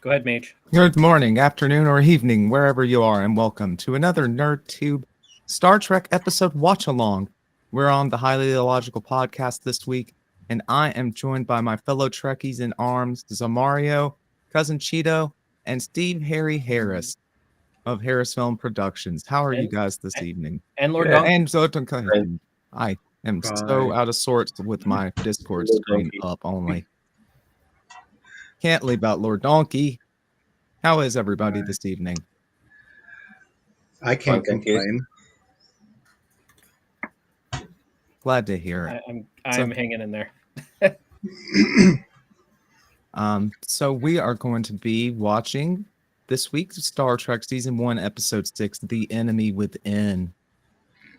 Go ahead, Mage. Good morning, afternoon, or evening, wherever you are, and welcome to another NerdTube Star Trek episode watch along. We're on the Highly Illogical podcast this week, and I am joined by my fellow Trekkies in arms, Zamario, Cousin Cheeto, and Steve Harry Harris of Harris Film Productions. How are you And- guys this evening? And Lord Good. Donkey. And Zotan, I am so Bye. out of sorts with my Discord screen up only. Can't leave out Lord Donkey. How is everybody this evening? I can't Fine, thank you. complain. Glad to hear it. I'm hanging in there. So we are going to be watching this week's Star Trek Season 1, Episode 6, The Enemy Within.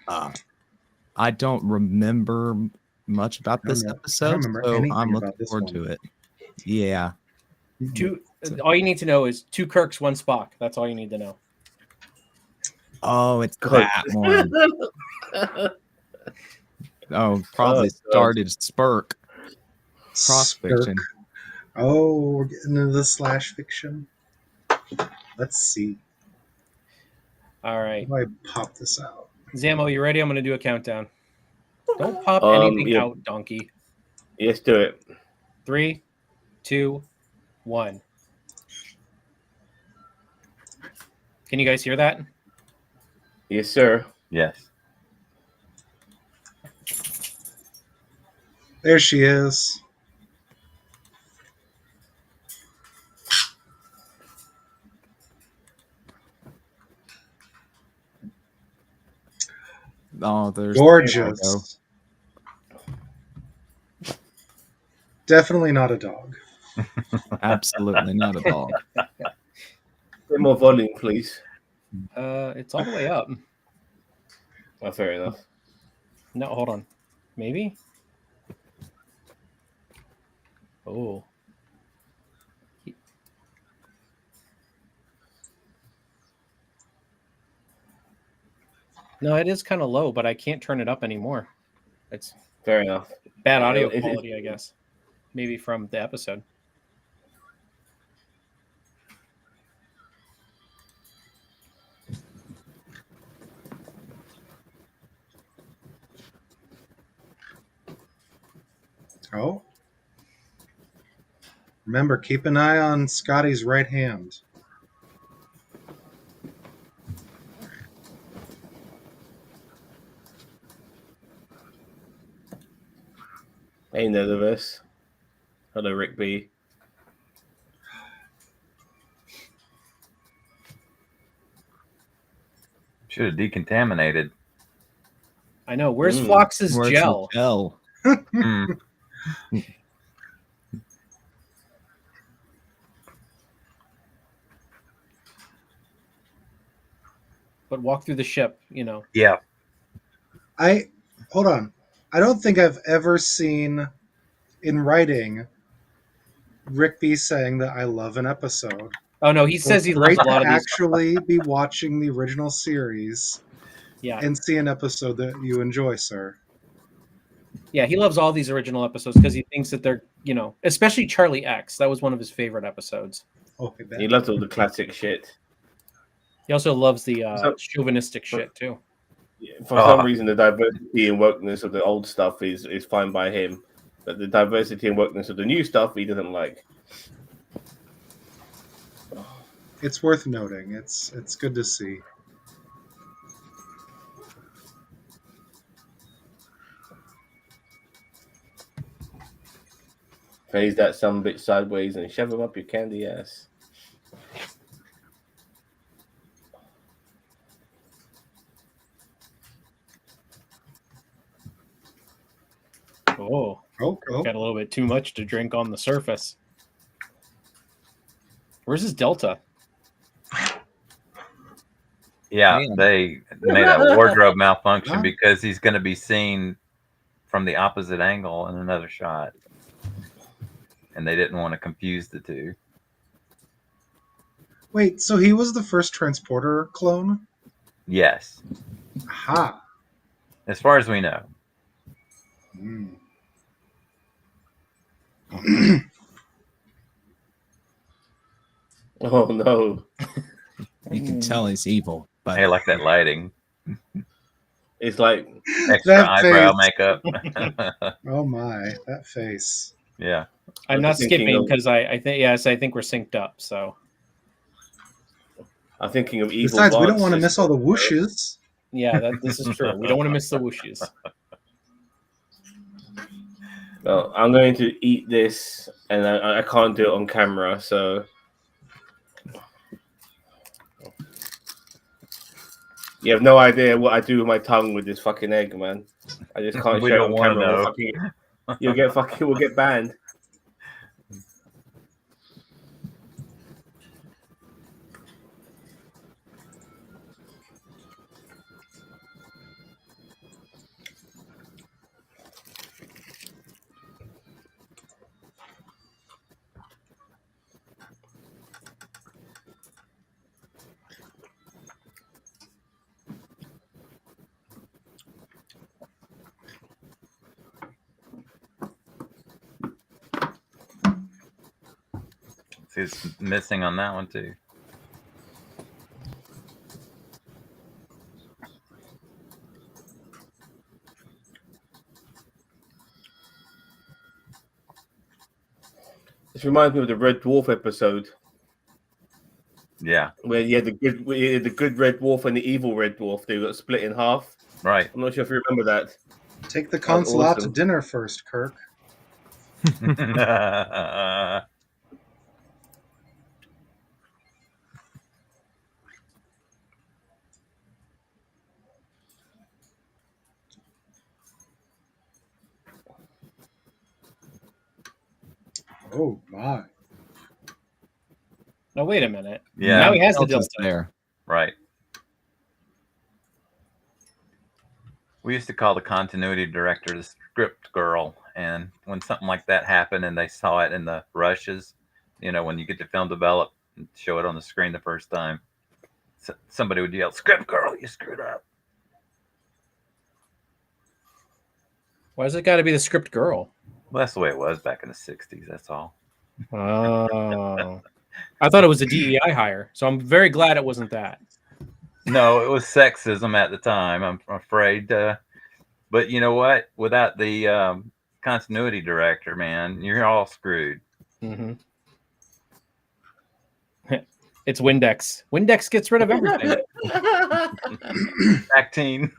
I don't remember much about this episode, remember so anything I'm looking about this forward one. to it. Yeah. All you need to know is 2 Kirks, 1 Spock. That's all you need to know. Oh, it's that one. Oh, probably started Spurk. Cross fiction. Oh, we're getting into the slash fiction. Let's see. All How right. do I pop this out? Zamo, you ready? I'm going to do a countdown. Don't pop anything yeah. out, Donkey. Yes, do it. 3, 2, 1. Can you guys hear that? Yes, sir. Yes. There she is. Oh, there's Gorgeous. Definitely not a dog. Absolutely not a dog. A bit more volume, please. It's all the way up. Oh, fair enough. No, hold on. Maybe? Oh. No, it is kind of low, but I can't turn it up anymore. It's Fair enough. bad audio It- it- quality, I guess. Maybe from the episode. Oh. Remember, keep an eye on Scotty's right hand. Ain't none of us. Hello, Rick B. Should have decontaminated. I know. Where's Mm. Flox's Where's the gel? gel? Mm. But walk through the ship, you know. Yeah. Hold on. I don't think I've ever seen in writing Rick B saying that I love an episode. Oh no, he says he It's loves great a lot to of these. actually be watching the original series Yeah, and see an episode that you enjoy, sir. yeah, he loves all these original episodes because he thinks that they're, you know, especially Charlie X. That was one of his favorite episodes. Okay, He loves all the classic shit. He also loves the So- chauvinistic shit too. Yeah, for some reason, the diversity and wokeness of the old stuff is fine by him, but the diversity and wokeness of the new stuff he doesn't like. It's worth noting. It's good to see. Phase that some bitch sideways and shove him up your candy ass. Oh, Oh, got a little bit too much to drink on the surface. Where's his Delta? Yeah, Man. they made a wardrobe malfunction Huh? because he's going to be seen from the opposite angle in another shot. And they didn't want to confuse the two. wait, so he was the first transporter clone? Yes, Aha. as far as we know. Hmm. Oh no! You can tell he's evil, but Hey, I like that lighting. It's like Extra That eyebrow face. makeup. Oh my, that face. Yeah. I'm I'm not just thinking skipping of- because I think yes, I think we're synced up. So I'm thinking of evil. Besides, we don't Bard's want to miss all the sister. whooshes. yeah, this is true. We don't want to miss the whooshes. Well, I'm going to eat this, and I can't do it on camera, so you have no idea what I do with my tongue with this fucking egg, man. I just can't We show it don't on wanna camera. know. We'll get banned. See, it's missing on that one too. This reminds me of the Red Dwarf episode Yeah. where you had the good Red Dwarf and the evil Red Dwarf. They got split in half. Right. I'm not sure if you remember that. Take the That was console out to awesome. dinner first, Kirk. Oh my. No, wait a minute. Yeah. Now he has the Delta's Delta. there. Right. We used to call the continuity director the script girl, and when something like that happened and they saw it in the rushes, when you get to film develop and show it on the screen the first time, somebody would yell, "Script girl, you screwed up." Why does it got to be the script girl? Well, that's the way it was back in the 60s, that's all. Oh, I thought it was a DEI hire, so I'm very glad it wasn't that. No, it was sexism at the time, I'm afraid. But you know what? Without the continuity director, man, you're all screwed. Mm-hmm. It's Windex. Windex gets rid of everything. Acting.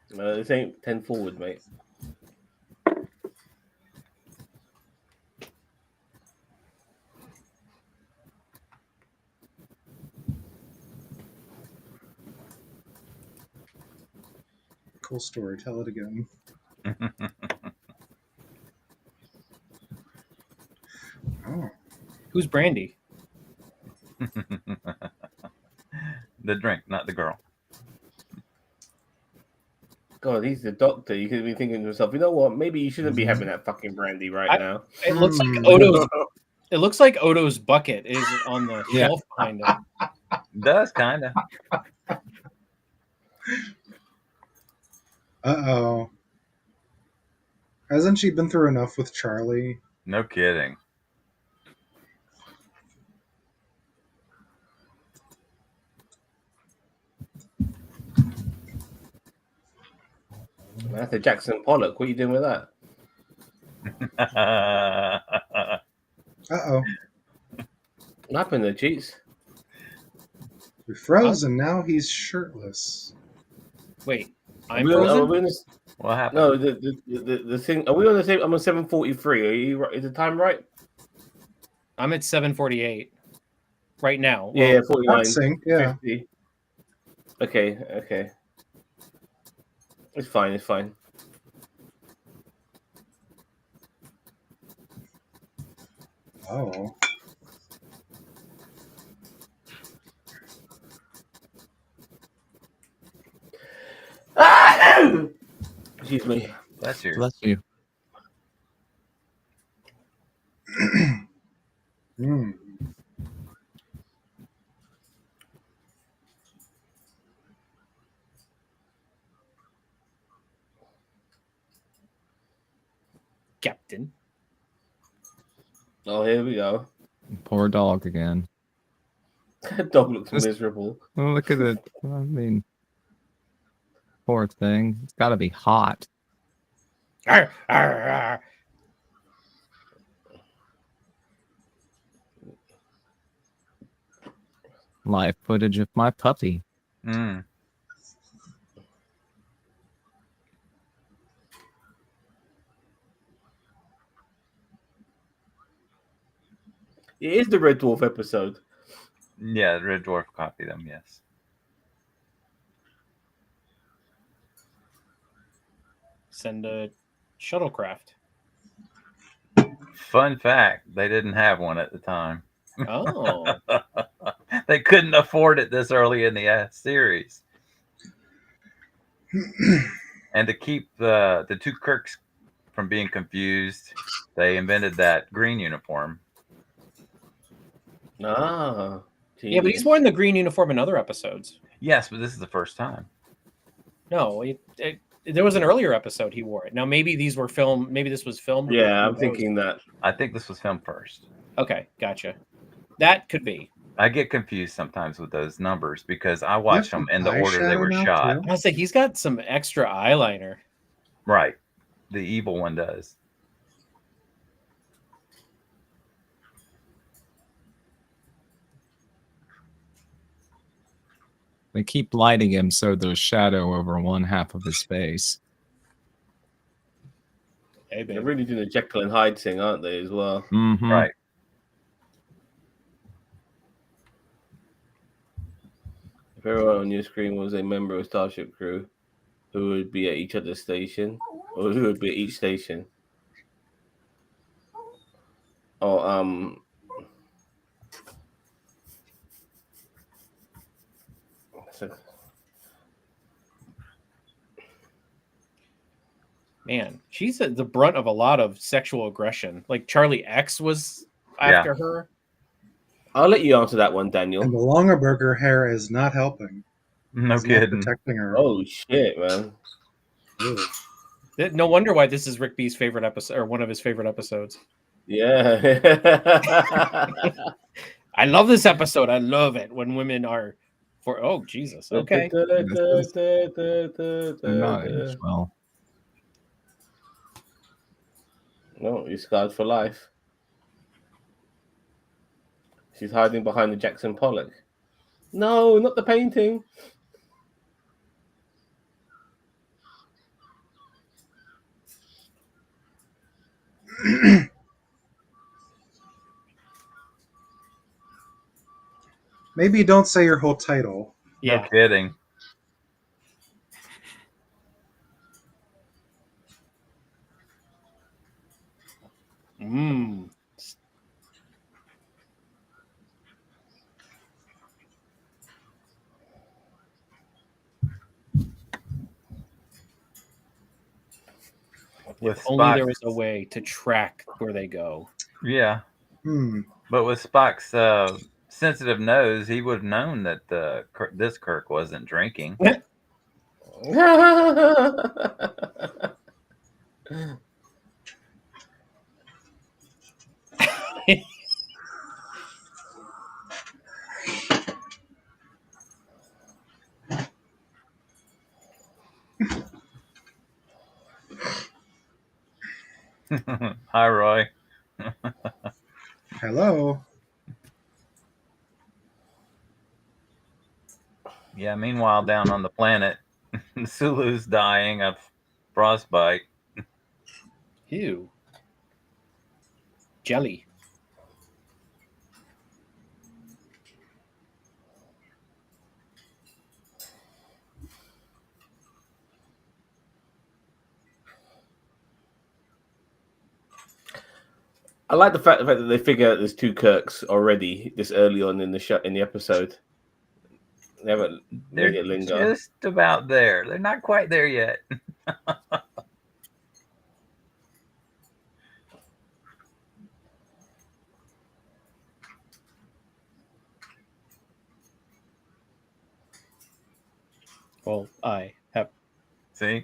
This ain't 10 forward, mate. Cool story. Tell it again. Oh. Who's Brandy? The drink, not the girl. God, he's the doctor. You could be thinking to yourself, you know what? Maybe you shouldn't be having that fucking brandy right now. It looks like Hmm. Odo's. It looks like Odo's bucket is on the Yeah. shelf behind him. Does kind of. Uh-oh. Hasn't she been through enough with Charlie? No kidding. That's a Jackson Pollock. What are you doing with that? Uh-oh. What happened there, Cheats? We froze and now he's shirtless. Wait, Are I'm we on- frozen. are we on this- What happened? No, the thing. Are we on the same? I'm on 7:43. Are you? Is the time right? I'm at 7:48 right now. Yeah, Well, 49. Sync, yeah. 50. Okay. It's fine. Oh. Excuse me. That's your. Bless you. Hmm. Captain. Oh, here we go. Poor dog again. That dog looks Just- miserable. Oh, look at it. I mean, poor thing. It's got to be hot. Arr, arr, arr. Live footage of my puppy. Mm. It is the Red Dwarf episode. Yeah, the Red Dwarf copied them. Yes. Send a shuttlecraft. Fun fact: they didn't have one at the time. Oh, They couldn't afford it this early in the series. And to keep the two Kirks from being confused, they invented that green uniform. Ah. yeah, but he's genius. worn the green uniform in other episodes. Yes, but this is the first time. No, there was an earlier episode he wore it. Now maybe these were filmed. Maybe this was filmed. Yeah, I'm thinking that. I think this was filmed first. Okay, gotcha. That could be. I get confused sometimes with those numbers because I watched them in the order they Eyeshadow were now, shot. too? I say he's got some extra eyeliner. Right. The evil one does. They keep lighting him so there's shadow over one half of his face. Hey, They're babe. really doing a Jekyll and Hyde thing, aren't they, as well? Mm-hmm. Right. If everyone on your screen was a member of Starship Crew, who would be at each other's station, or who would be at each station? Oh, so- Man, she's the brunt of a lot of sexual aggression. Like Charlie X was after her. I'll let you answer that one, Daniel. And the Longaberger hair is not helping. No It's not kidding. protecting her. Oh shit, man! Ew. No wonder why this is Rick B's favorite episode, or one of his favorite episodes. Yeah. I love this episode. I love it when women are for. Oh Jesus. Okay. Not aged well. No, you're scarred for life. She's hiding behind the Jackson Pollock. No, not the painting. Maybe don't say your whole title. Yeah. No kidding. Mm. With If only there Spock's- was a way to track where they go. Yeah. Hmm. But with Spock's sensitive nose, he would have known that this Kirk wasn't drinking. Hi, Roy. Hello. Yeah, meanwhile, down on the planet, Sulu's dying of frostbite. Ew. Jelly. I like the fact that they figure out there's two Kirks already this early on in the show, in the episode. They haven't They're made it linger. just about there. They're not quite there yet. Well, I have. See?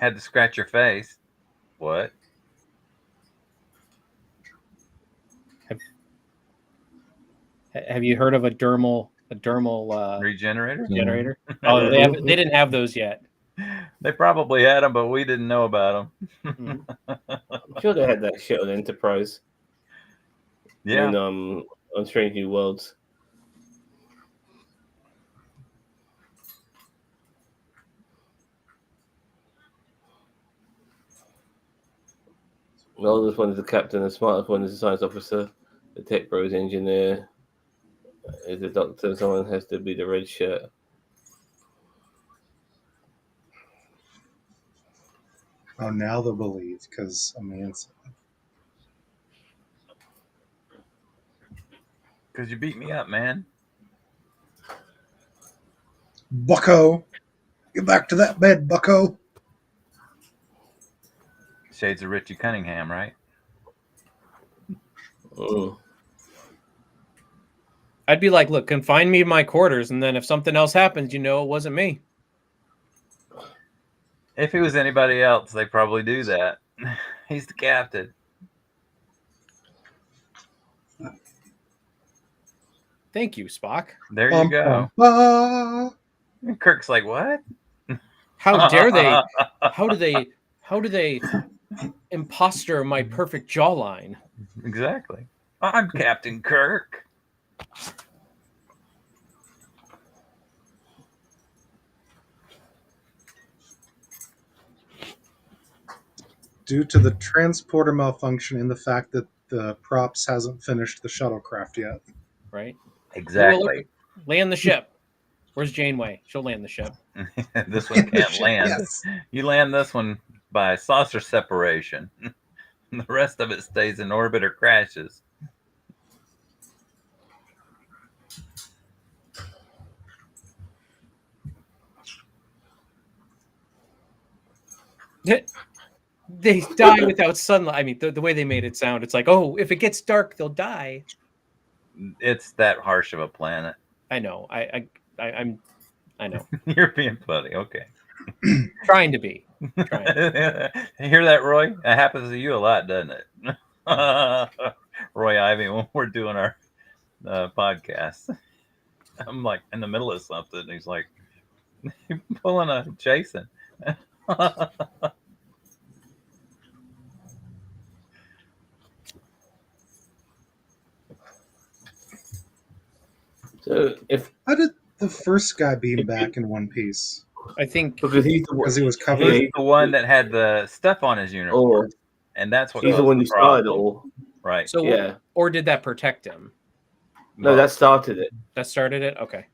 Had to scratch your face. What? Have you heard of a dermal Regenerator? generator? Oh, they didn't have those yet. They probably had them, but we didn't know about them. I'm sure they had that shit on Enterprise. Yeah. In, on Strange New Worlds. The oldest one is the captain, the smartest one is the science officer, the tech bro is the engineer, is the doctor, someone has to be the red shirt. Oh, now they'll believe because Amanda's. Because you beat me up, man. Bucko, get back to that bed, Bucko. Shades of Richie Cunningham, right? Mm. I'd be like, look, confine me to my quarters, and then if something else happens, it wasn't me. If it was anybody else, they probably do that. He's the captain. Thank you, Spock. There you go. And Kirk's like, what? How dare they? How do they imposter my perfect jawline? Exactly. I'm Captain Kirk. Due to the transporter malfunction and the fact that the props hasn't finished the shuttlecraft yet. Right? Exactly. Land the ship. Where's Janeway? She'll land the ship. This one can't land. Yes. You land this one by saucer separation. The rest of it stays in orbit or crashes. They die without sunlight. I mean, the way they made it sound, it's like, oh, if it gets dark, they'll die. It's that harsh of a planet. I know. I know. You're being funny. Okay. Trying to be. Trying. You hear that, Roy? That happens to you a lot, doesn't it? Roy Ivy, when we're doing our podcast, I'm like in the middle of something. And he's like, pulling a Jason. So How did the first guy beam back in one piece? I think because he's the one, Because he was covered? He's the one that had the stuff on his uniform, and that's what he's the caused one who started it problem. all. Right. so. Yeah. Or did that protect him? No, that started it. That started it. Okay.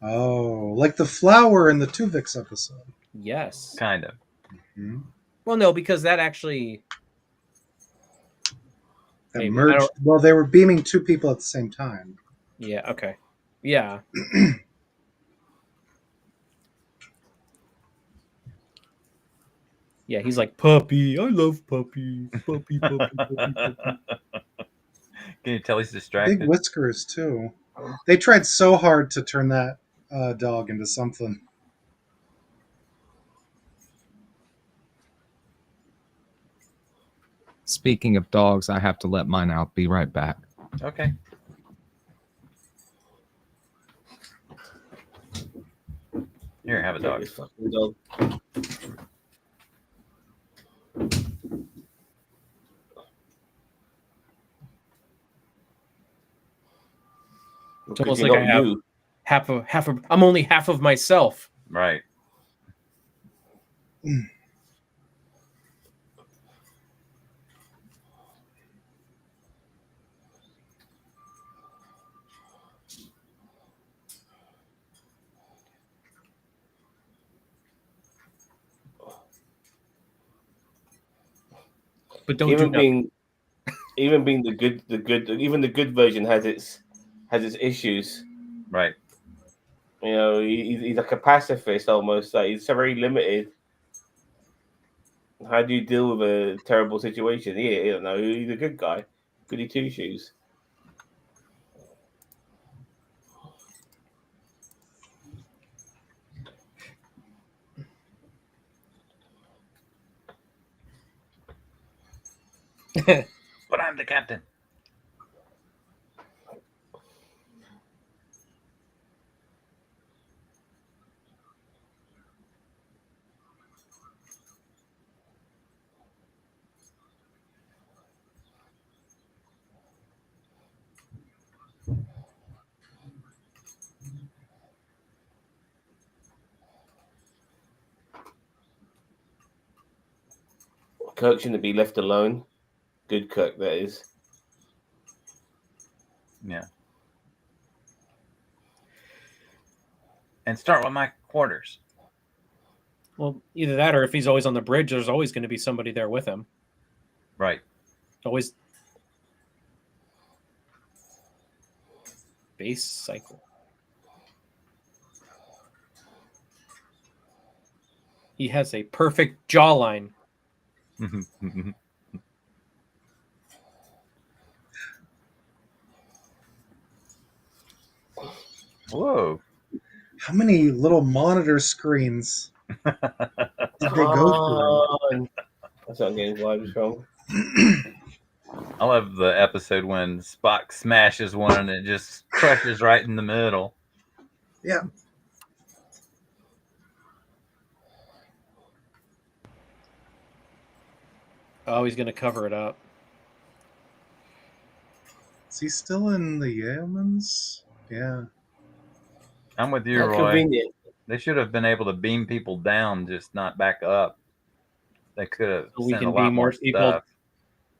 Oh, like the flower in the Tuvix episode. Yes. Kind of. Hmm? Well, no, because that actually. That Maybe. merged. Well, they were beaming two people at the same time. Yeah. Okay. Yeah. Yeah. He's like, puppy. I love puppy. Puppy. Puppy. Puppy. Puppy. Can you tell he's distracted? Big whiskers, too. They tried so hard to turn that dog into something. Speaking of dogs, I have to let mine out. Be right back. Okay. Here, have a dog. This fucking dog. It's almost like I have half of. I'm only half of myself. Right. But don't do nothing. Even being the good version has its issues. Right. You know, he's like a pacifist almost. Like he's very limited. How do you deal with a terrible situation? I don't know. He's a good guy. Goody two shoes. But I'm the captain. Kirk shouldn't be left alone. Good Kirk, that is. Yeah. And start with my quarters. Well, either that or if he's always on the bridge, there's always going to be somebody there with him. Right. Always. Base cycle. He has a perfect jawline. Whoa. How many little monitor screens did they go through? That's not getting vibes from. I love the episode when Spock smashes one and it just crushes right in the middle. Yeah. Oh, he's going to cover it up. Is he still in the Yeomans? Yeah. I'm with you, How Roy. convenient. They should have been able to beam people down, just not back up. They could have So we sent a can lot beam more people stuff.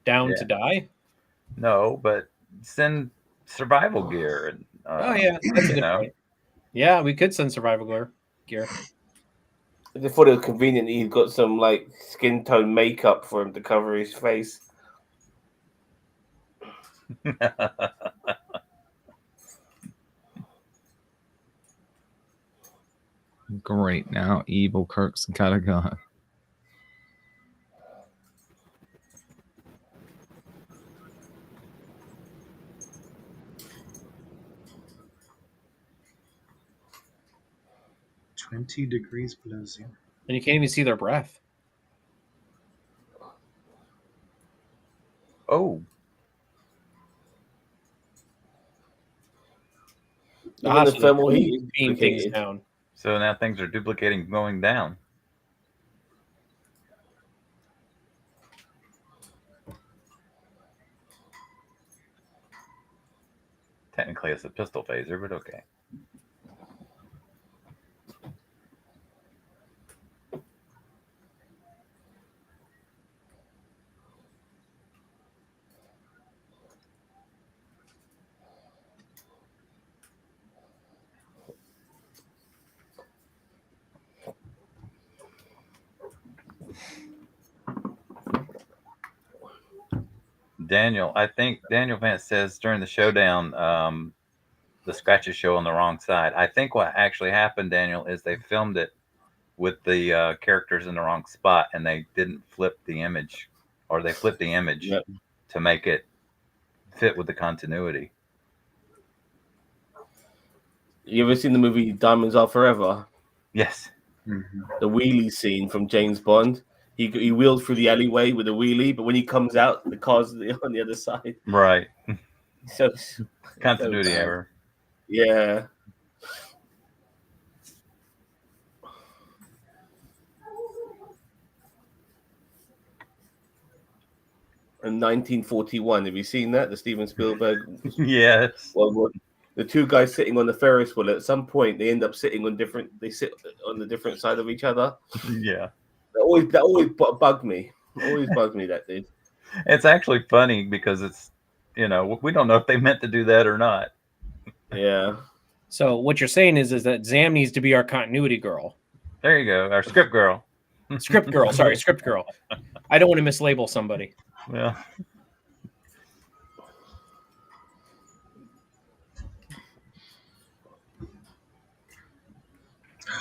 down Yeah. to die? No, but send survival gear. And, Oh, yeah. That's a you good know. point. Yeah, we could send survival gear. I thought it was convenient he's got some like skin tone makeup for him to cover his face. Great. Now evil Kirk's got a gun. $20 below zero. And you can't even see their breath. Oh, Even the so thermal they heat is beam things duplicated. down. so now things are duplicating, going down. Technically, it's a pistol phaser, but okay. I think Daniel Vance says during the showdown, the scratches show on the wrong side. I think what actually happened, Daniel, is they filmed it with the characters in the wrong spot and they didn't flip the image, or they flipped the image Yep. to make it fit with the continuity. You ever seen the movie Diamonds Are Forever? Yes. The wheelie scene from James Bond. He wheels through the alleyway with a wheelie, but when he comes out, the car's on the other side. Right. So Continuity so bad. error. Yeah. In 1941, have you seen that? The Steven Spielberg. Yes. Well, the two guys sitting on the Ferris wheel. At some point, they end up sitting on different. They sit on the different side of each other. Yeah. That always bugged me. Always bugged me, that did. It's actually funny because it's, we don't know if they meant to do that or not. Yeah. So what you're saying is that Zam needs to be our continuity girl. There you go. Our script girl. Script girl. Sorry, script girl. I don't want to mislabel somebody. Yeah.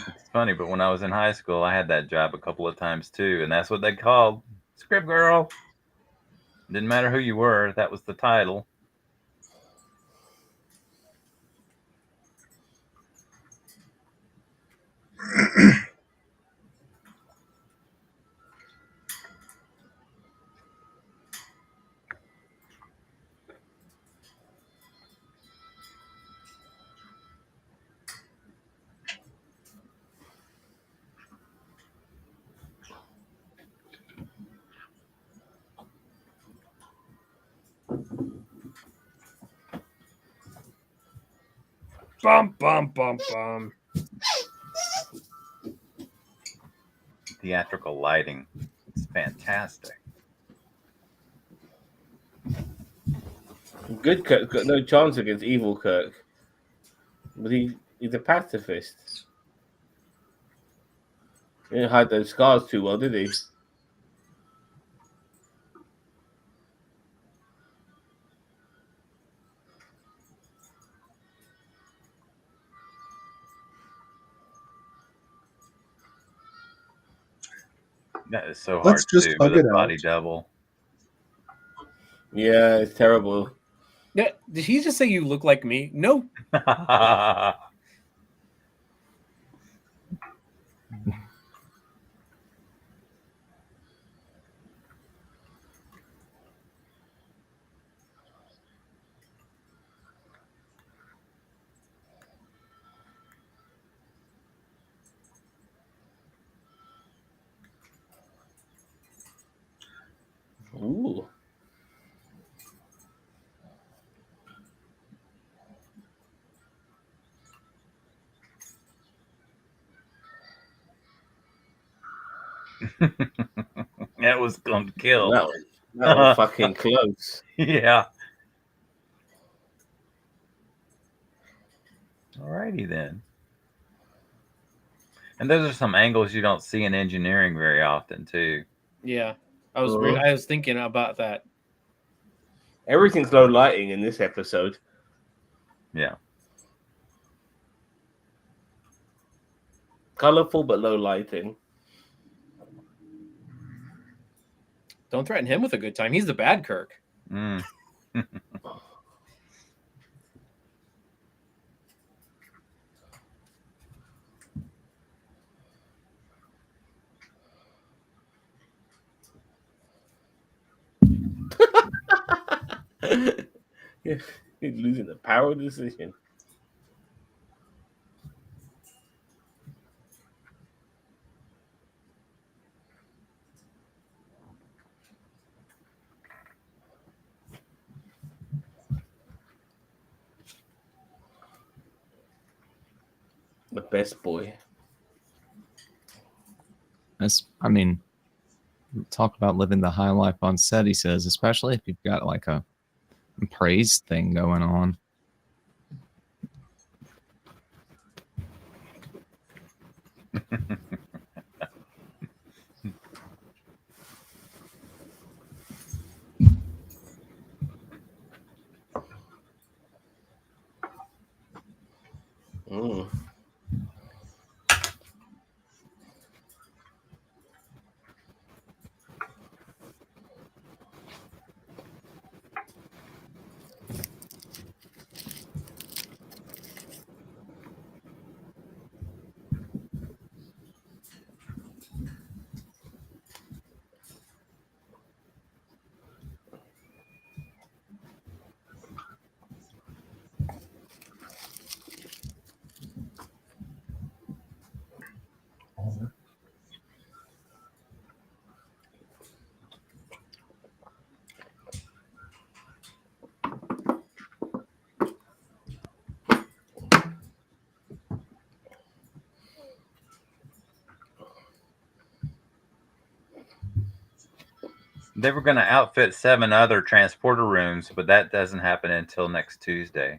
It's funny, but when I was in high school, I had that job a couple of times too, and that's what they called script girl. Didn't matter who you were, that was the title. Bum bum bum bum. Theatrical lighting. It's fantastic. Good Kirk got no chance against evil Kirk. But he's a pacifist. He didn't hide those scars too well, did he? That is so hard Let's to just do hug with it a body out. double. Yeah, it's terrible. Yeah, did he just say you look like me? No. Ooh. That was going to kill. That was fucking close. Yeah. Alrighty then. And those are some angles you don't see in engineering very often, too. Yeah, I Uh-huh. was thinking about that. Everything's low lighting in this episode. Yeah. Colorful but low lighting. Don't threaten him with a good time. He's the bad Kirk. Mm. He's losing the power of decision. The best boy. I mean, talk about living the high life on set, he says, especially if you've got like a praise thing going on. Mm. They were going to outfit 7 other transporter rooms, but that doesn't happen until next Tuesday.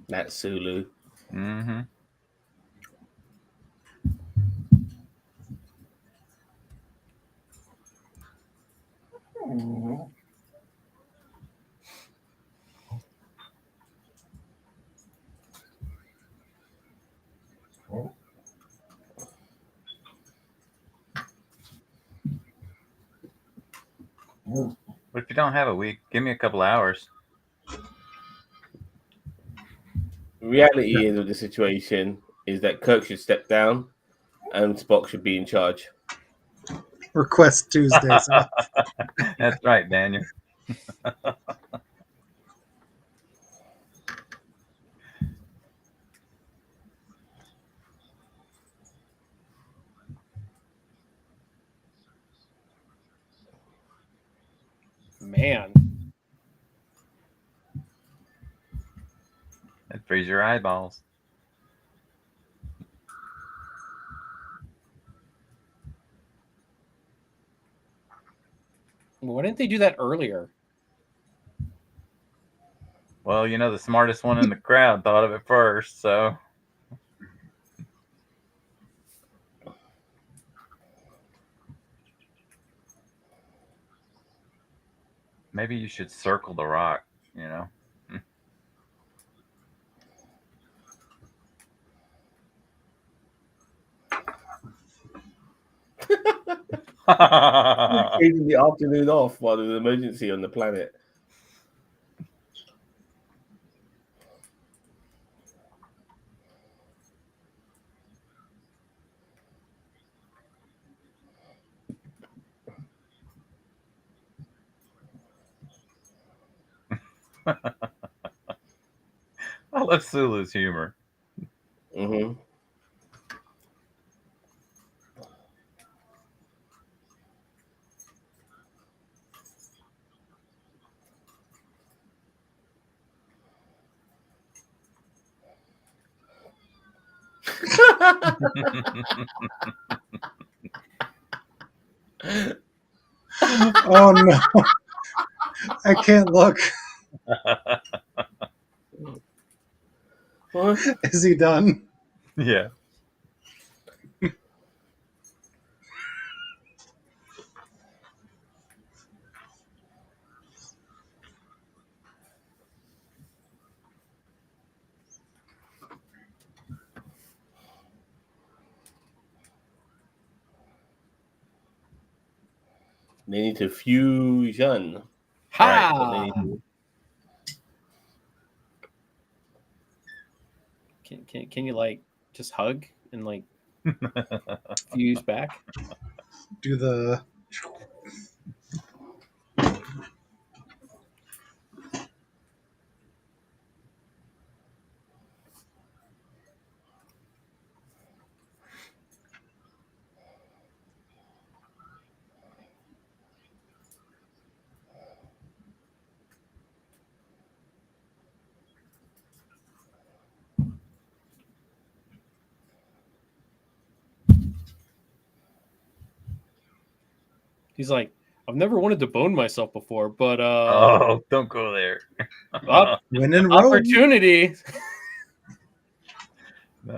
That's Sulu. Mm-hmm. But if you don't have a week, give me a couple hours. Reality is of the situation is that Kirk should step down and Spock should be in charge. Request Tuesdays off. That's right, Daniel. Man. That frees your eyeballs. Why didn't they do that earlier? Well, the smartest one in the crowd thought of it first, so maybe you should circle the rock, Taking the afternoon off while there's an emergency on the planet. I love Sulu's humor. Mm-hmm. Oh no. I can't look. What? Is he done? Yeah. They need to fusion. Ha! What they need to Can you like just hug and like fuse back? Do the He's like, I've never wanted to bone myself before, but Oh, don't go there. when in Rome. opportunity.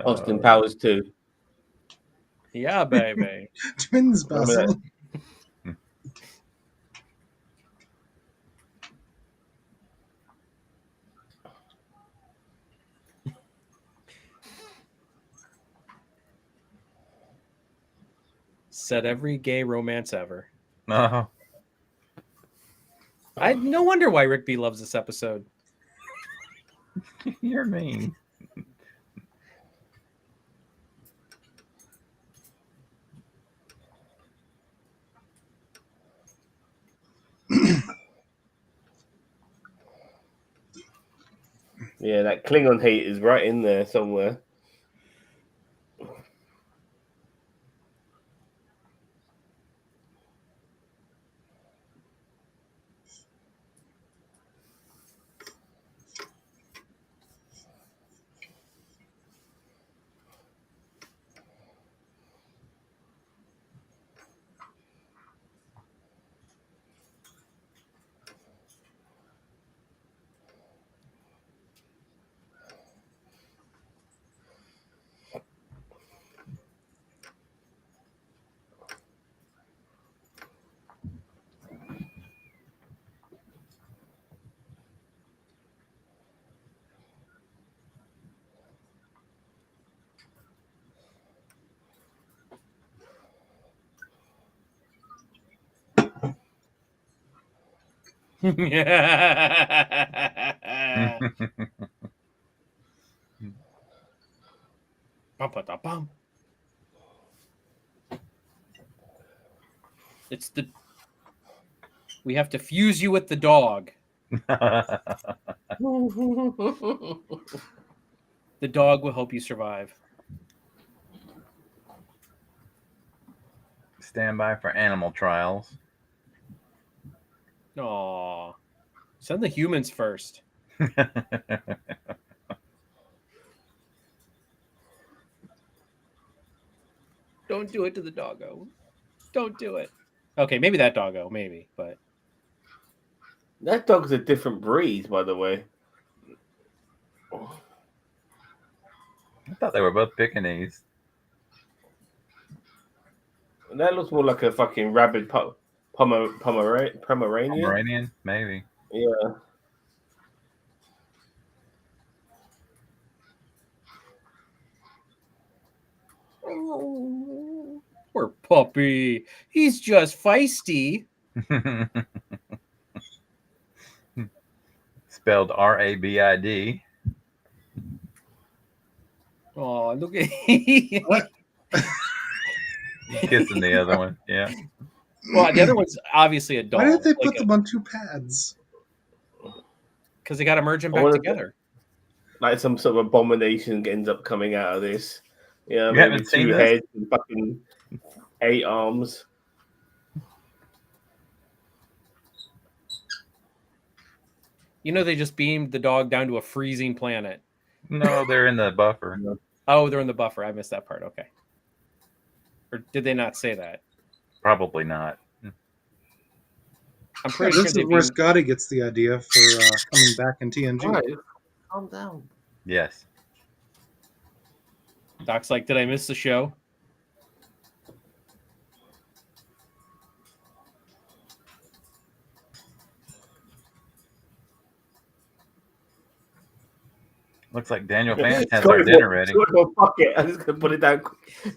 Austin Powers too. Yeah, baby. Twins Remember that? Basil. Said every gay romance ever. No. No wonder why Rick B loves this episode. You're mean. Yeah, that Klingon hate is right in there somewhere. Bum, ba, da, bum. We have to fuse you with the dog. The dog will help you survive. Stand by for animal trials. Aw. Send the humans first. Don't do it to the doggo. Don't do it. Okay, maybe that doggo, maybe, but That dog's a different breed, by the way. I thought they were both Pekingese. That looks more like a fucking rabid Pomeranian. Pomeranian, maybe. Yeah. oh, poor puppy. He's just feisty. Spelled RABID. Oh, look at What? Kissing the other one. Yeah. Well, the other one's obviously a dog. Why did they put them on 2 pads? Because they got to merge them I back wanna- together. Like some sort of abomination ends up coming out of this. Yeah, You maybe haven't seen 2 this? heads and fucking 8 arms. You know, they just beamed the dog down to a freezing planet. No, they're in the buffer. Oh, they're in the buffer. I missed that part. Okay. Or did they not say that? Probably not. I'm pretty This sure is where Scotty gets the idea for coming back in TNG. All right, calm down. Yes. Doc's like, did I miss the show? Looks like Daniel Vance has our dinner ready. Fuck it. I'm just gonna put it down.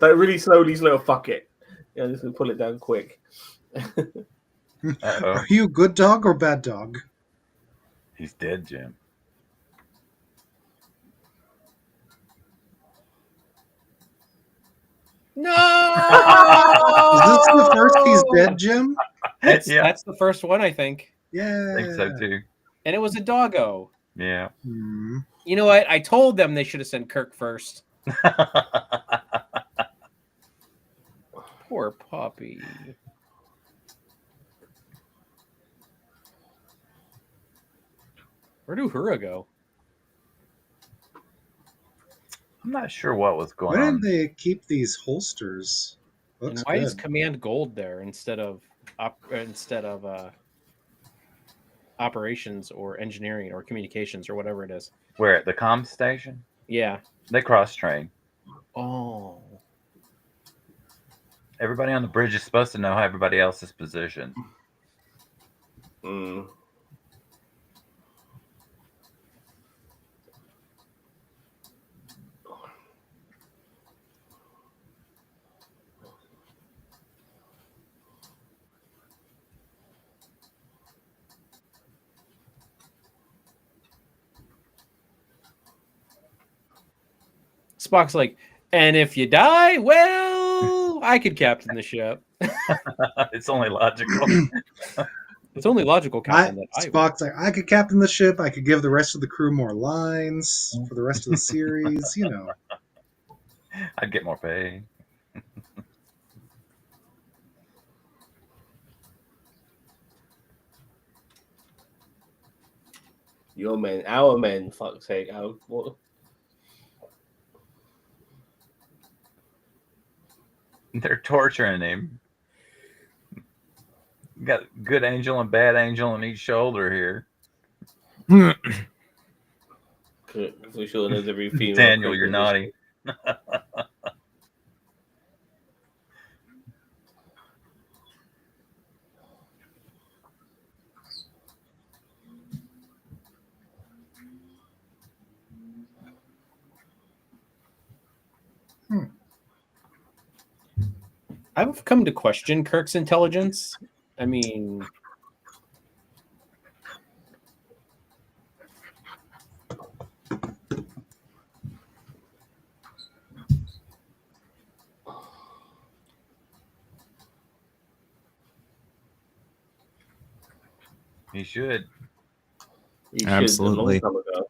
Like really slowly, fuck it. Yeah, I'm just gonna pull it down quick. Uh-oh. Are you good dog or bad dog? He's dead, Jim. No! Is this the first he's dead, Jim? Yeah. That's the first one, I think. Yeah. I think so too. And it was a doggo. Yeah. Hmm. You know what? I told them they should have sent Kirk first. Poor puppy. Where do Hura go? I'm not sure what was going Why on. did they keep these holsters? And Looks why good. is Command Gold there instead of operations or engineering or communications or whatever it is? Where at the comm station? Yeah. They cross train. Oh. Everybody on the bridge is supposed to know how everybody else is positioned. Mm. Spock's like, and if you die, well, I could captain the ship. It's only logical. It's only logical, Captain, that I would. Spock's like, I could captain the ship. I could give the rest of the crew more lines for the rest of the series. You know. I'd get more pay. Your men, our men, fuck's sake. What? They're torturing him. Got good angel and bad angel on each shoulder here. For sure, there's every female. Daniel, you're naughty. I've come to question Kirk's intelligence. I mean, He should. He should Absolutely. a long time ago.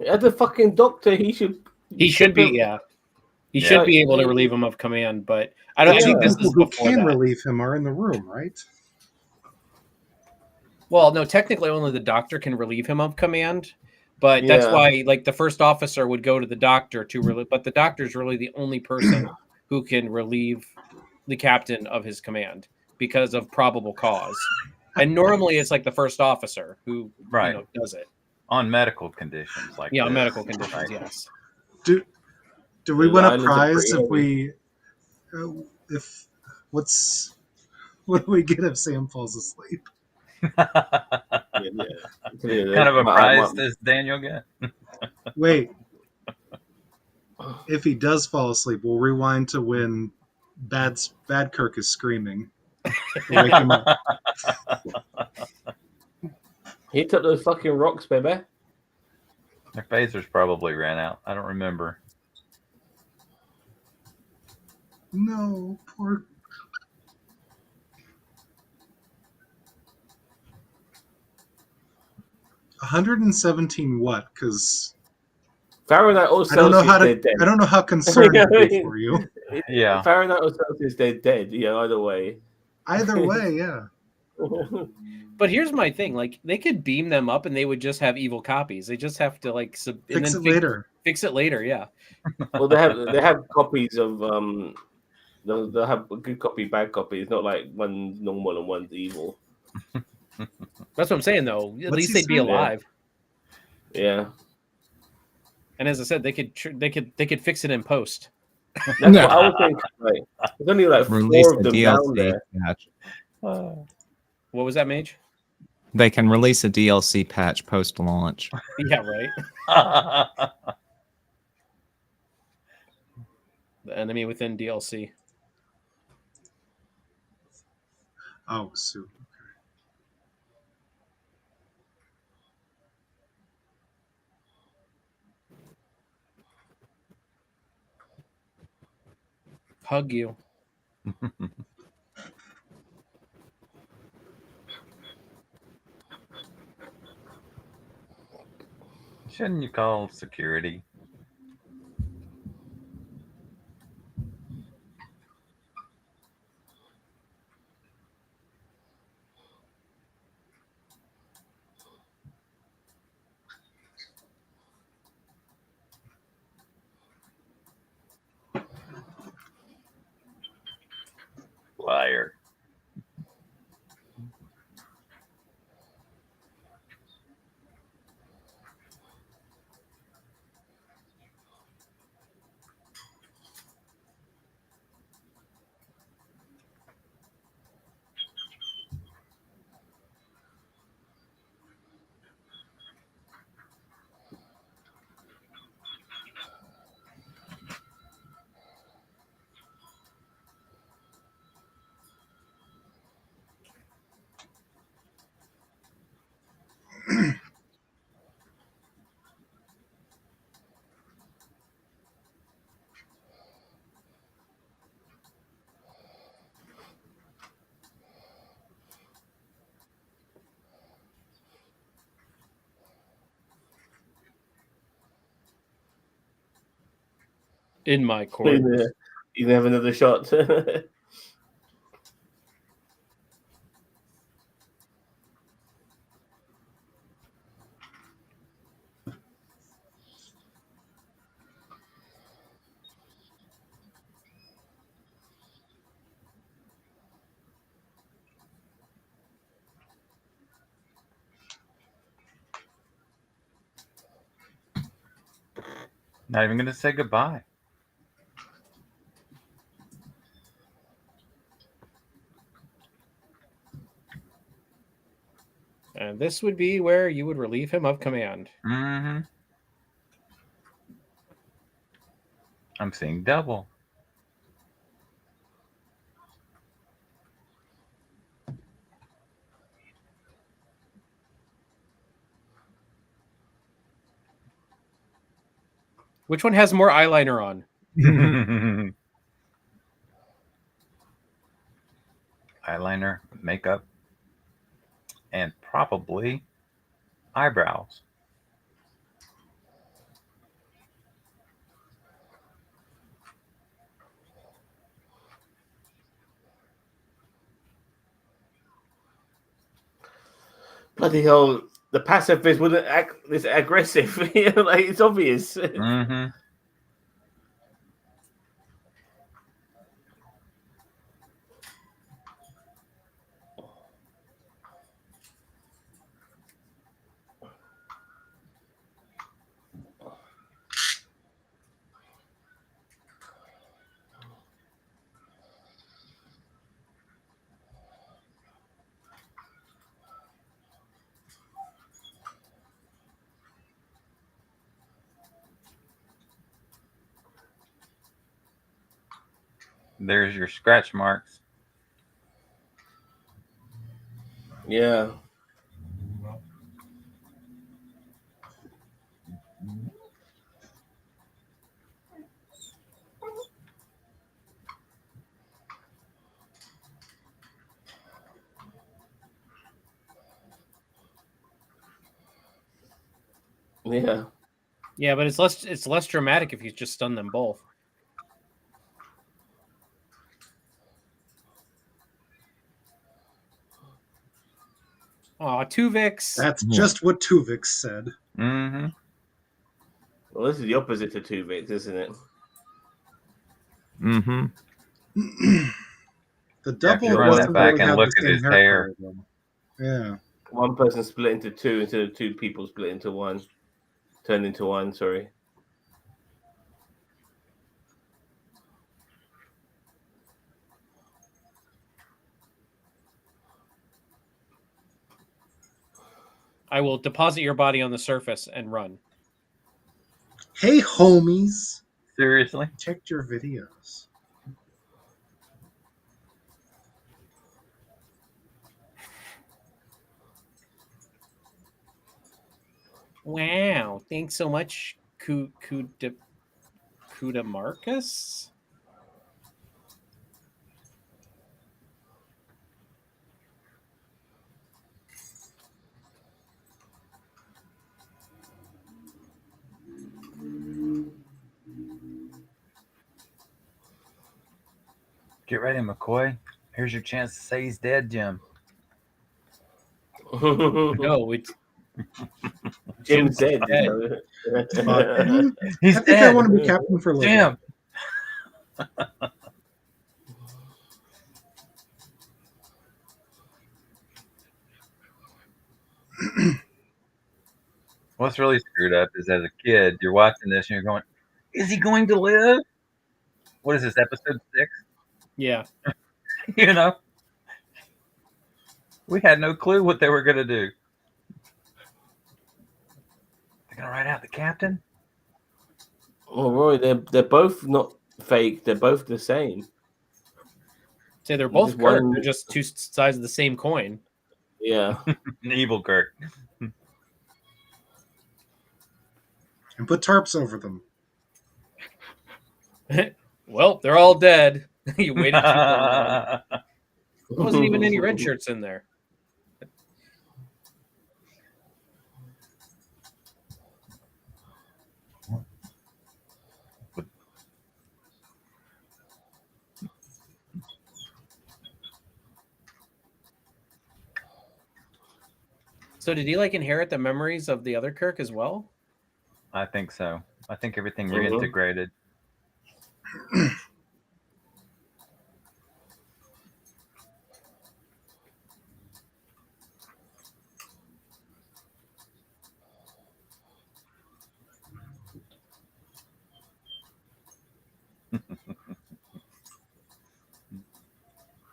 As a fucking doctor, he should. He should be, yeah. He should be able to relieve him of command, but I don't think this is People who before can that. relieve him are in the room, right? Well, no, technically only the doctor can relieve him of command, but that's why, like, the first officer would go to the doctor to relieve. But the doctor is really the only person who can relieve the captain of his command because of probable cause. And normally it's like the first officer who does it on medical conditions like on this. medical conditions. Right. Yes. Do we win a prize if we what do we get if Sam falls asleep? Kind of a prize does Daniel get? Wait. If he does fall asleep, we'll rewind to when Bad Kirk is screaming. We'll wake him up. He took those fucking rocks, baby. Their phasers probably ran out. I don't remember. No, poor. $117 what? Because Fahrenheit or Celsius, I don't know how they're dead. I don't know how concerned to be for you. Yeah. Fahrenheit or Celsius, they're dead. Yeah, either way. Either way, yeah. But here's my thing: like, they could beam them up, and they would just have evil copies. They just have to like fix it later. Fix it later, yeah. Well, they have copies of they'll have a good copy, bad copy. It's not like one's normal and one's evil. That's what I'm saying, though. At least they'd be alive. Yeah. And as I said, they could fix it in post. That's what I was thinking. Like, there's only like Release 4 of them down DLC there. patch. What was that, Mage? They can release a DLC patch post-launch. Yeah, right. The enemy within DLC. Oh, super. Hug you. Shouldn't you call security? Liar. In my court. You can have another shot. Not even going to say goodbye. And this would be where you would relieve him of command. Mm-hmm. I'm seeing double. Which one has more eyeliner on? Eyeliner, makeup, and probably eyebrows. Bloody hell! The pacifist wouldn't act this aggressive. Like it's obvious. Mm-hmm. There's your scratch marks. Yeah. Yeah. Yeah, but it's less dramatic if you just stun them both. Aw, Tuvix. That's just what Tuvix said. Mm-hmm. Well, this is the opposite to Tuvix, isn't it? Mm-hmm. The You double run that doesn't back really and have look the at same his hair hair. color, though. Yeah. One person split into two instead of two people split into one. Turned into one, sorry. I will deposit your body on the surface and run. Hey, homies. Seriously? Checked your videos. Wow. Thanks so much, Kuda Marcus. Get ready, McCoy. Here's your chance to say he's dead, Jim. No, it's Jim's dead. dead. He's I think dead. I want to be captain for a little Jim. What's really screwed up is as a kid, you're watching this and you're going, is he going to live? What is this, episode 6? Yeah. You know? We had no clue what they were going to do. They're going to write out the captain? Oh, Roy, they're both not fake. They're both the same. Say they're both Just Kirk. one- They're just two sides of the same coin. Yeah. An evil Kirk. And put tarps over them. Well, they're all dead. You waited too long. There wasn't even any red shirts in there. So did he like inherit the memories of the other Kirk as well? I think so. I think everything Mhm. reintegrated.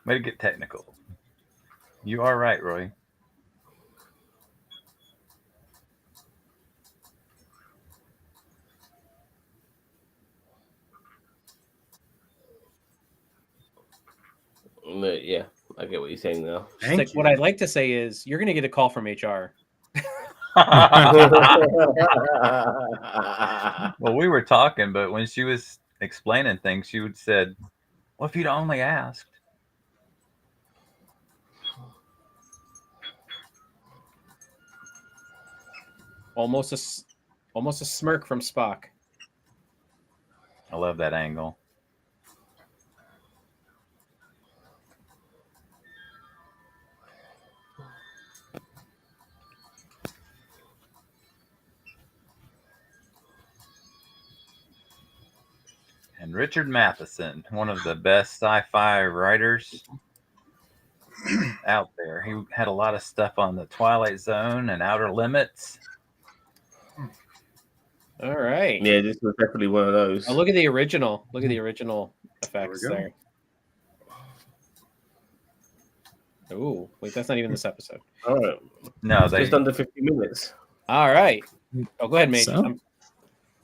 Way to get technical. You are right, Roy. Yeah, I get what you're saying now. She's like, what I'd like to say is you're going to get a call from HR. Well, we were talking, but when she was explaining things, she would said, "Well, if you'd only asked." Almost a smirk from Spock. I love that angle. And Richard Matheson, one of the best sci-fi writers out there. He had a lot of stuff on the Twilight Zone and Outer Limits. All right. Yeah, this was definitely one of those. Oh, look at the original. Look at the original effects There we there. Oh, wait, that's not even this episode. All right. No, they Just under 50 minutes. All right. Oh, go ahead, Mage. So?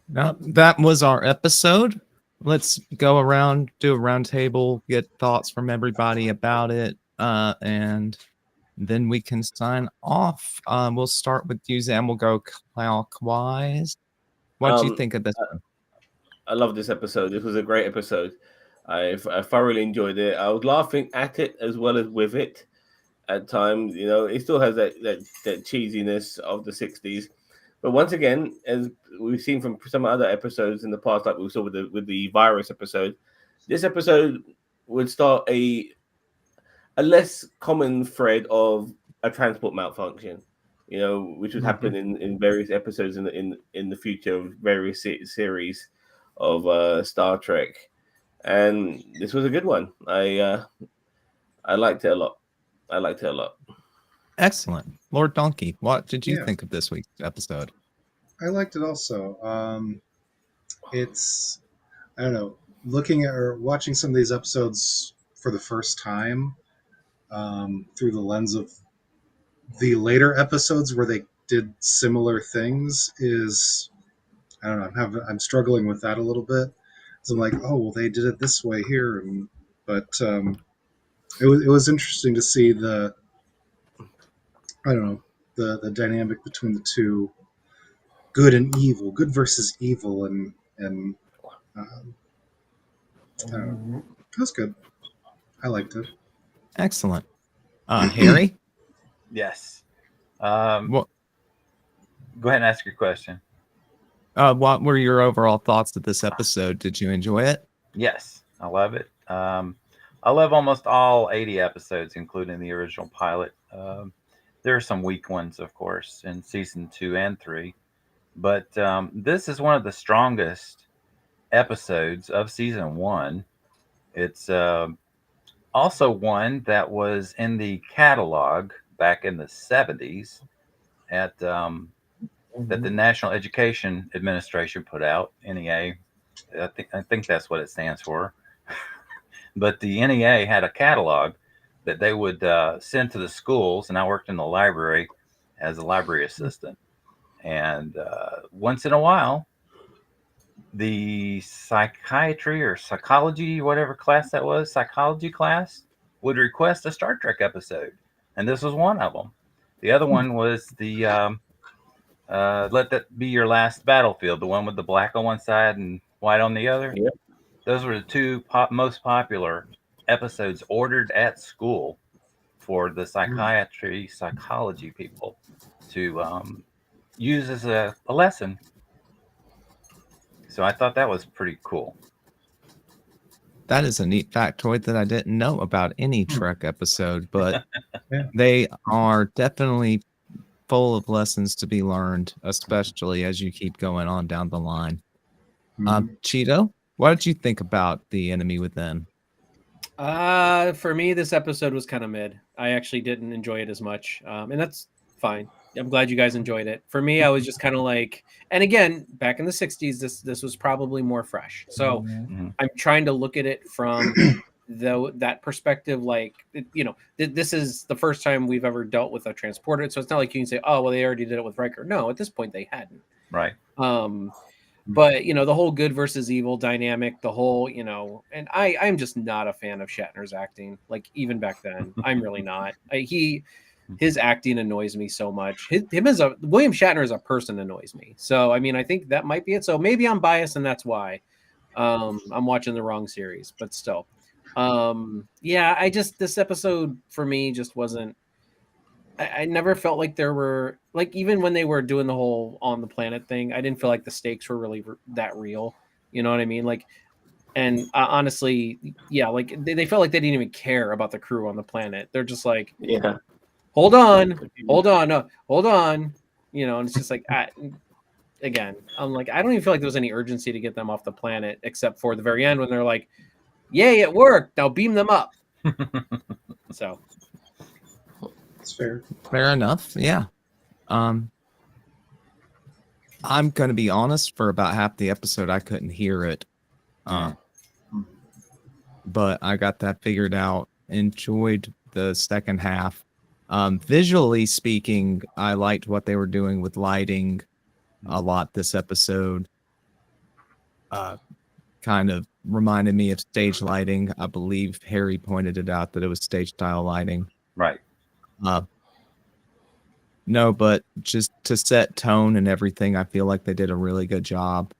Now, that was our episode. Let's go around, do a round table, get thoughts from everybody about it, and then we can sign off. We'll start with you, Zam. We'll go clockwise. What do you think of this one? I love this episode. This was a great episode. I thoroughly enjoyed it. I was laughing at it as well as with it at times. You know, it still has that cheesiness of the 60s. But once again, as we've seen from some other episodes in the past, like we saw with the virus episode, this episode would start a less common thread of a transport malfunction, you know, which would happen in various episodes in the future of various series of Star Trek. And this was a good one. I liked it a lot. Excellent. Lord Donkey, what did you think of this week's episode? I liked it also. It's, I don't know, looking at or watching some of these episodes for the first time through the lens of the later episodes where they did similar things is, I don't know, I'm struggling with that a little bit. So I'm like, oh, well, they did it this way here. But it was interesting to see the dynamic between the two, good and evil, good versus evil, and I don't know. It was good. I liked it. Excellent. Harry? yes. What Go ahead and ask your question. what were your overall thoughts of this episode? Did you enjoy it? Yes, I love it. I love almost all 80 episodes, including the original pilot. There are some weak ones, of course, in season 2 and 3. But this is one of the strongest episodes of season 1. It's also one that was in the catalog back in the 70s at that the National Education Administration put out, NEA. I think that's what it stands for. But the NEA had a catalog that they would send to the schools, and I worked in the library as a library assistant. And once in a while, the psychiatry or psychology, whatever class that was, psychology class, would request a Star Trek episode. And this was one of them. The other one was the Let That Be Your Last Battlefield, the one with the black on one side and white on the other. Yep. Those were the two most popular episodes ordered at school for the psychology people to use as a lesson. So I thought that was pretty cool. That is a neat factoid that I didn't know about any Trek episode, but they are definitely full of lessons to be learned, especially as you keep going on down the line. Cheeto, what did you think about The Enemy Within? For me, this episode was kind of mid. I actually didn't enjoy it as much, and that's fine. I'm glad you guys enjoyed it. For me, I was just kind of like, and again, back in the 60s, this was probably more fresh. So I'm trying to look at it from that perspective. Like, you know, this is the first time we've ever dealt with a transporter. So it's not like you can say, oh, well, they already did it with Riker. No, at this point they hadn't. Right. But, you know, the whole good versus evil dynamic, the whole, you know, and I'm just not a fan of Shatner's acting. Like, even back then, I'm really not. his acting annoys me so much. William Shatner as a person annoys me. So I mean, I think that might be it. So maybe I'm biased, and that's why I'm watching the wrong series. But still, yeah, this episode for me just wasn't. I never felt like there were like even when they were doing the whole on the planet thing, I didn't feel like the stakes were really that real. You know what I mean? Like, and honestly, yeah, like they felt like they didn't even care about the crew on the planet. They're just like, Yeah. hold on, no, hold on, you know. And it's just like, again, I'm like, I don't even feel like there was any urgency to get them off the planet, except for the very end when they're like, yay, it worked. Now beam them up. So. It's fair. Fair enough. Yeah. I'm gonna be honest. For about half the episode, I couldn't hear it, but I got that figured out. Enjoyed the second half. Visually speaking, I liked what they were doing with lighting a lot this episode. Kind of reminded me of stage lighting. I believe Harry pointed it out that it was stage style lighting. Right. No, but just to set tone and everything, I feel like they did a really good job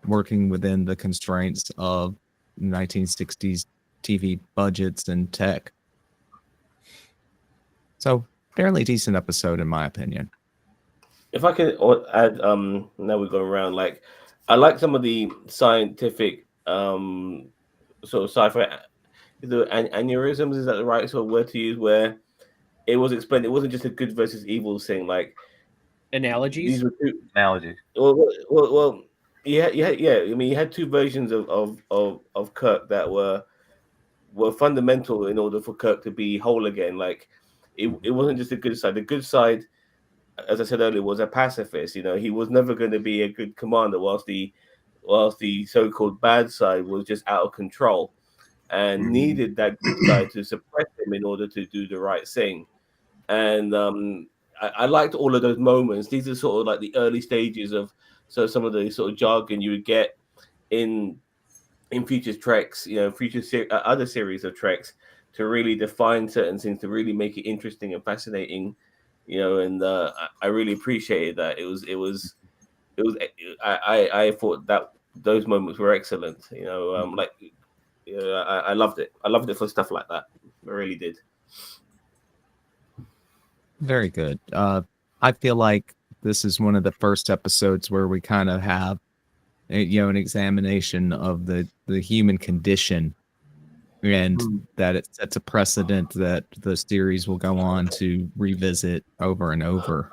working within the constraints of 1960s TV budgets and tech. So, fairly decent episode in my opinion. If I can add, now we're going around. Like, I like some of the scientific, sort of sci-fi. The aneurysms, is that the right sort of word to use? Where it was explained, it wasn't just a good versus evil thing. Like Analogies. These were two Analogies. Well. Yeah. I mean, you had two versions of Kirk that were fundamental in order for Kirk to be whole again. Like, it wasn't just the good side. The good side, as I said earlier, was a pacifist. You know, he was never going to be a good commander, whilst the so-called bad side was just out of control and needed that good guy to suppress him in order to do the right thing. And I liked all of those moments. These are sort of like the early stages of some of the sort of jargon you would get in future Treks, you know, other series of Treks, to really define certain things, to really make it interesting and fascinating, you know. And I really appreciated that. I thought that those moments were excellent, you know. I loved it. I loved it for stuff like that. I really did. Very good. I feel like this is one of the first episodes where we kind of have, an examination of the human condition, and that it sets a precedent that the series will go on to revisit over and over.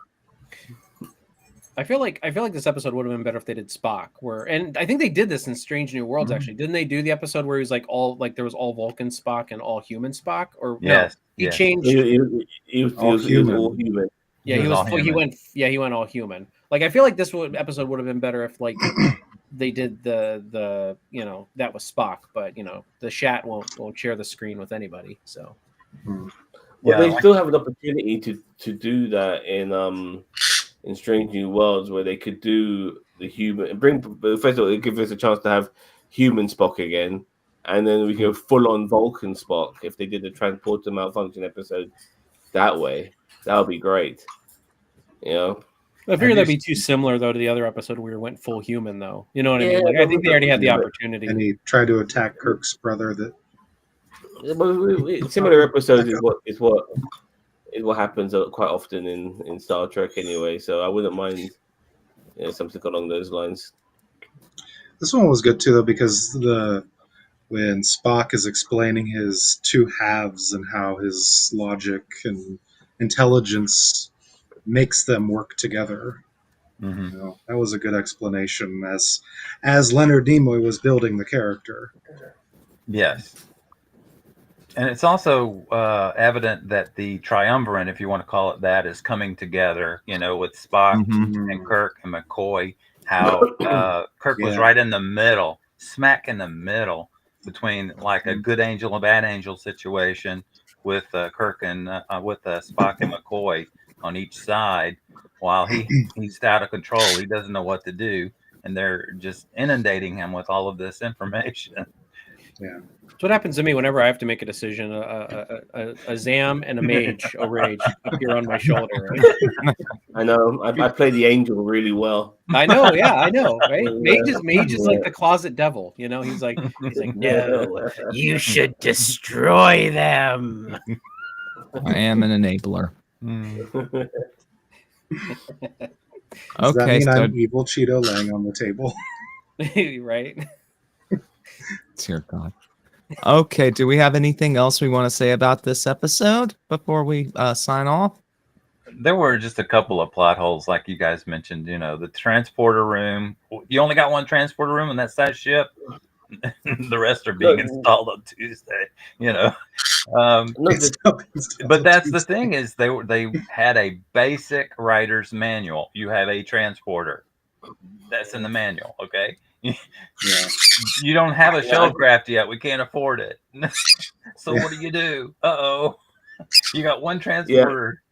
I feel like this episode would have been better if they did Spock, and I think they did this in Strange New Worlds. Actually, didn't they do the episode where he was like there was all Vulcan Spock and all human Spock? Or yes, no, he yes. changed. He was all human. Yeah, he went all human. Like, I feel like this episode would have been better if like they did the that was Spock, but the Shat won't share the screen with anybody. So they still have an opportunity to do that in Strange New Worlds, where they could do the human and first of all, it gives us a chance to have human Spock again, and then we go full on Vulcan Spock if they did the transporter malfunction episode that way. That would be great. I figure that'd be too similar though to the other episode where we went full human though. You know what I mean? Like, I think they already had the opportunity. And he tried to attack Kirk's brother. Similar episodes is what happens quite often in Star Trek anyway. So I wouldn't mind something along those lines. This one was good too though, because when Spock is explaining his two halves and how his logic and intelligence makes them work together. That was a good explanation as Leonard Nimoy was building the character. Yes. And it's also evident that the triumvirate, if you want to call it that, is coming together, with Spock and Kirk and McCoy. How Kirk was right in the middle, smack in the middle between like a good angel and bad angel situation with Kirk and with Spock and McCoy on each side, while he's out of control. He doesn't know what to do, and they're just inundating him with all of this information. Yeah. That's what happens to me whenever I have to make a decision. A Zam and a Mage Rage appear on my shoulder. Right? I know. I play the angel really well. I know, yeah, I know, right? Yeah. Mage is like the closet devil, you know. He's like, no, you should destroy them. I am an enabler. Does that Okay, mean so I'm evil Cheeto laying on the table? Right? dear God. Okay, do we have anything else we want to say about this episode before we sign off? There were just a couple of plot holes, like you guys mentioned. You know, the transporter room. You only got one transporter room in that size ship. The rest are being installed on Tuesday. You know, but that's the thing is they had a basic writer's manual. You have a transporter. That's in the manual. Okay. Yeah. You don't have a shuttlecraft yet. We can't afford it. So what do? Uh-oh. You got one transporter.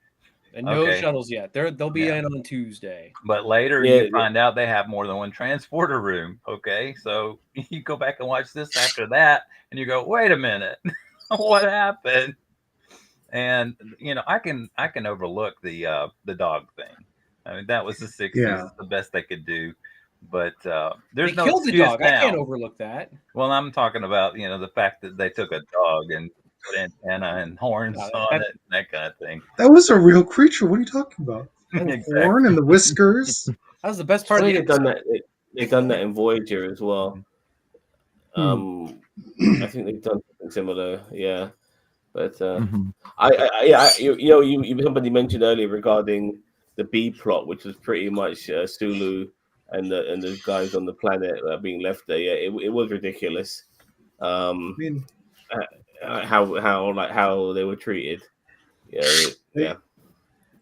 And no shuttles yet. They'll be in on Tuesday. But later you find out they have more than one transporter room. Okay. So you go back and watch this after that and you go, wait a minute. What happened? And you know, I can overlook the dog thing. I mean, that was the 60s. Yeah. The best they could do. But there's They no killed the excuse dog. now. I can't overlook that. Well, I'm talking about, you know, the fact that they took a dog and put antenna and horns on it, and that kind of thing. That was a real creature. What are you talking about? And Exactly. the horn and the whiskers. That was the best part of the they've done that. They've done that in Voyager as well. I think they've done something similar. Yeah, but somebody mentioned earlier regarding the B plot, which was pretty much Sulu and the guys on the planet being left there. Yeah, it was ridiculous. I mean, how they were treated. Yeah.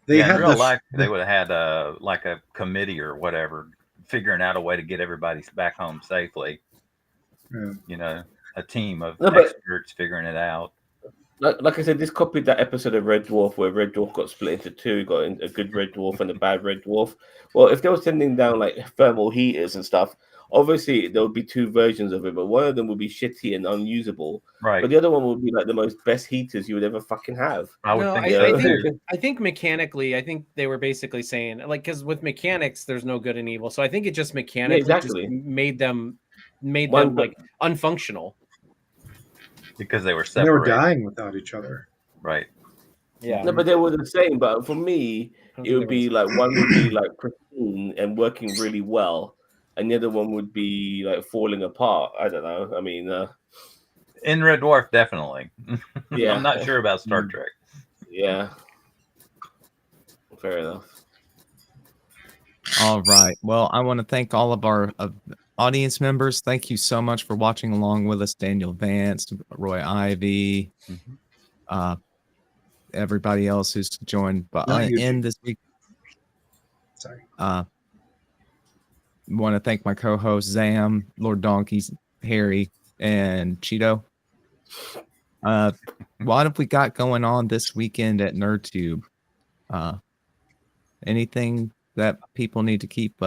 They in had real life, they would have had like a committee or whatever, figuring out a way to get everybody back home safely. Yeah. You know, a team of experts figuring it out. Like I said, this copied that episode of Red Dwarf where Red Dwarf got split into two, got a good Red Dwarf and a bad Red Dwarf. Well, if they were sending down like thermal heaters and stuff, obviously there would be two versions of it, but one of them would be shitty and unusable. Right. But the other one would be like the most best heaters you would ever fucking have. I think mechanically, I think they were basically saying, like, because with mechanics, there's no good and evil. So I think it just mechanically just made them like unfunctional. Because they were separated. They were dying without each other. Right. Yeah. No, but they were the same. But for me, it would be like one would be like pristine and working really well, and the other one would be like falling apart. I don't know. I mean, in Red Dwarf, definitely. Yeah. I'm not sure about Star Trek. Yeah. Fair enough. All right. Well, I want to thank all of our audience members. Thank you so much for watching along with us. Daniel Vance, Roy Ivy, everybody else who's joined in this week. Sorry. Want to thank my co-host Zam, Lord Donkeys, Harry, and Cheeto. What have we got going on this weekend at NerdTube? Anything that people need to keep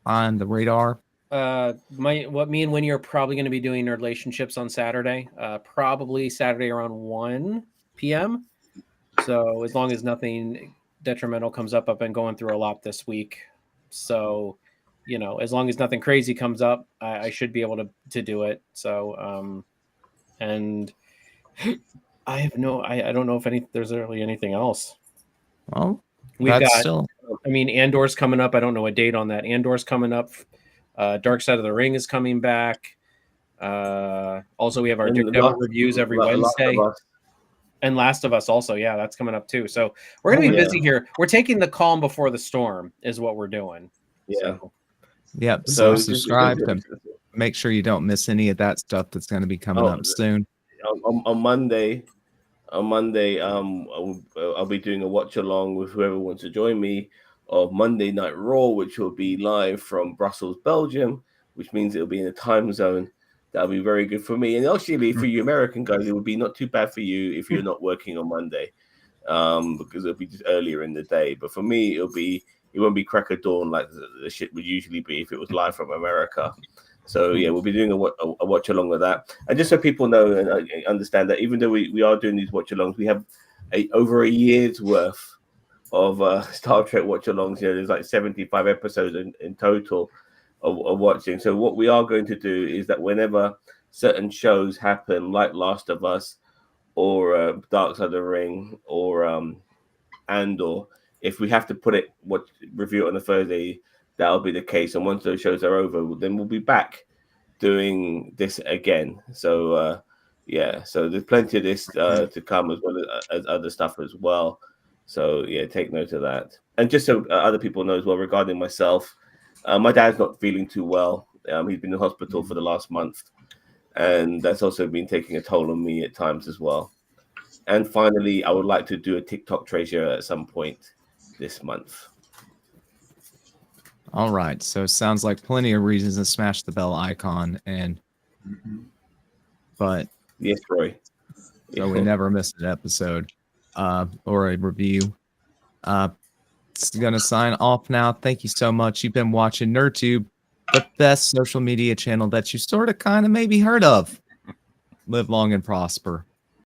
on the radar? Me and Winnie are probably going to be doing Nerd Relationships on Saturday. Probably Saturday around 1 p.m. So as long as nothing detrimental comes up, I've been going through a lot this week. So, you know, as long as nothing crazy comes up, I should be able to do it. So, and I don't know if there's really anything else. Well, Andor's coming up. I don't know a date on that. Andor's coming up. Dark Side of the Ring is coming back. Also, we have our Dick Devil reviews every Wednesday. And Last of Us also. Yeah, that's coming up too. So we're going to be busy here. We're taking the calm before the storm is what we're doing. Yeah. So. Yep. So subscribe to make sure you don't miss any of that stuff that's going to be coming up soon. On Monday, I'll be doing a watch along with whoever wants to join me of Monday Night Raw, which will be live from Brussels, Belgium, which means it'll be in a time zone that'll be very good for me. And actually, for you American guys, it would be not too bad for you if you're not working on Monday, because it'll be just earlier in the day. But for me, it won't be crack of dawn like the shit would usually be if it was live from America. So yeah, we'll be doing a watch along with that. And just so people know and understand that even though we are doing these watch alongs, we have over a year's worth of Star Trek watch alongs. You know, there's like 75 episodes in total of watching. So what we are going to do is that whenever certain shows happen, like Last of Us or Dark Side of the Ring or Andor, if we have to review it on a Thursday, that'll be the case. And once those shows are over, then we'll be back doing this again. So yeah, so there's plenty of this to come, as well as other stuff as well. So yeah, take note of that. And just so other people know as well, regarding myself, my dad's not feeling too well. He's been in hospital for the last month, and that's also been taking a toll on me at times as well. And finally, I would like to do a TikTok treasure at some point this month. All right. So it sounds like plenty of reasons to smash the bell icon, but yes, Roy. So we never miss an episode or a review. It's gonna sign off now. Thank you so much. You've been watching NerdTube, the best social media channel that you sort of kind of maybe heard of. Live long and prosper.